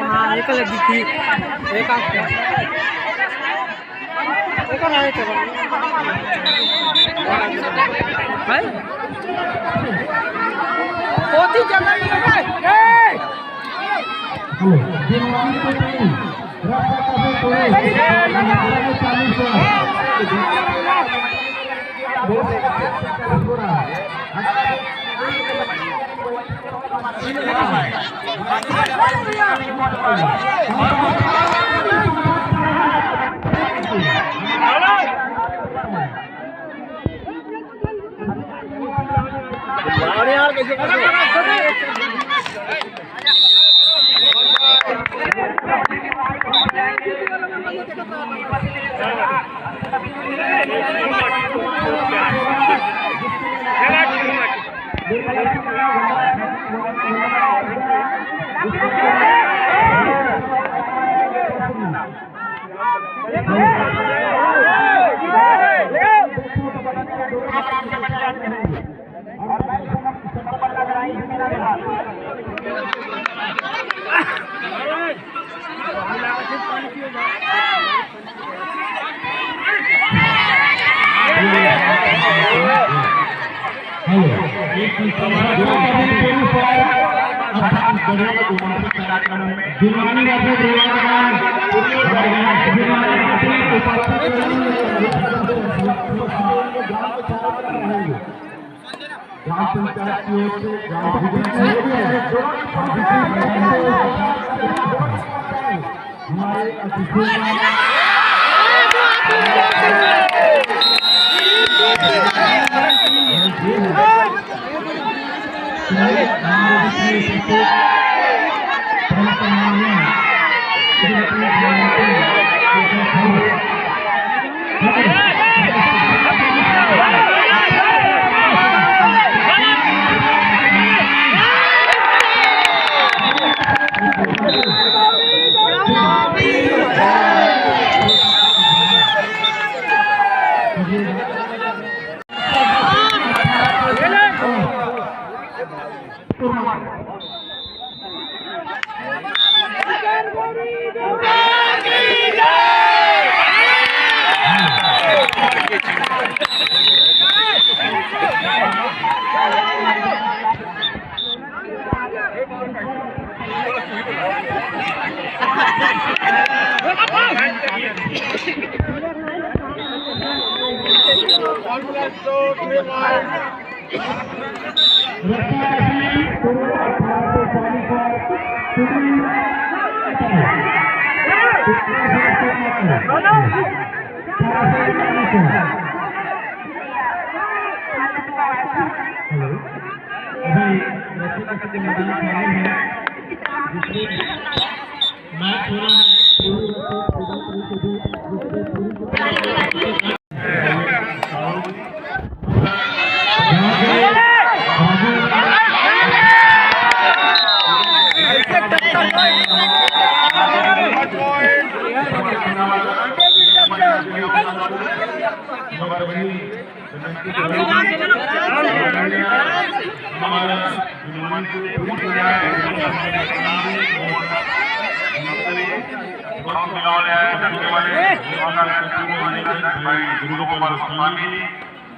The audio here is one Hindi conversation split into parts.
हाँ एक लगी थी एक भाई होती जगह यार कैसे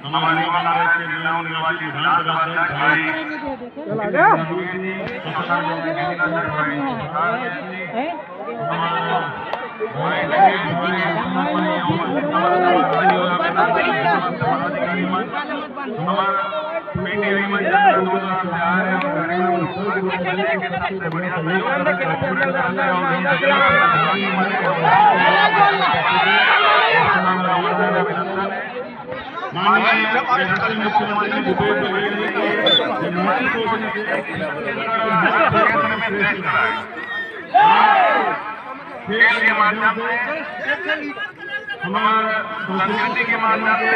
हमारे महाराज के नवनिर्वाचित विधानसभा अध्यक्ष भाई मुख्यमंत्री भूपेश बघेल खेल के माध्यम से हमारे संस्कृति के माध्यम से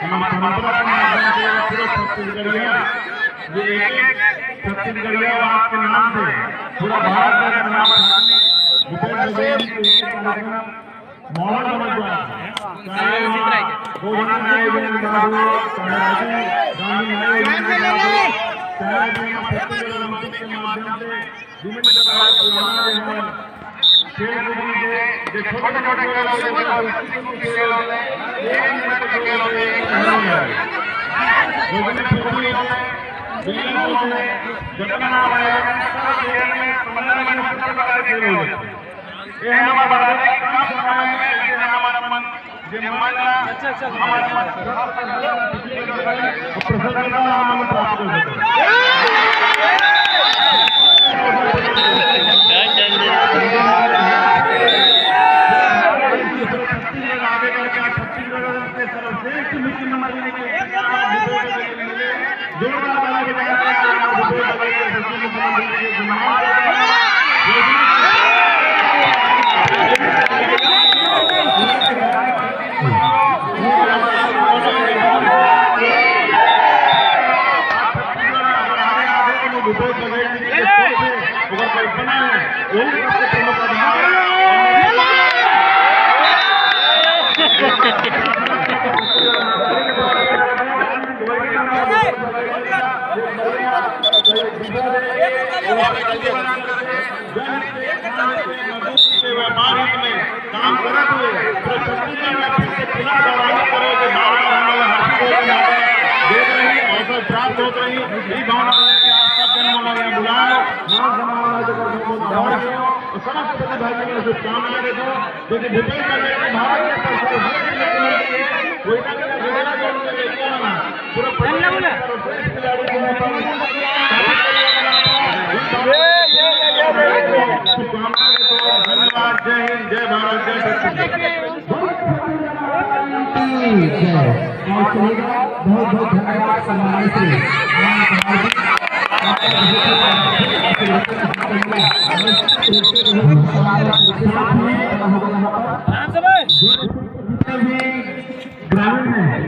हमारे परंपरा के माध्यम से पूरे छत्तीसगढ़िया जो एक छत्तीसगढ़िया आपके नाम से पूरा भारत का नाम भूपेश बघेल मॉडल बन गया गोधन न्याय गांधी न्याय के माध्यम से विभिन्न प्रकार के जो छोटे छोटे खेल होते हैं काम करते हुए अवसर प्राप्त होते रही भावना बुलाओ समस्त प्रतिभागियों को शुभकामनाएं देता हूँ क्योंकि भूपेश बघेल भारत धन्यवाद। जय हिंद, जय भारत, जय बहुत बहुत धन्यवाद सम्मान से ग्रामीण है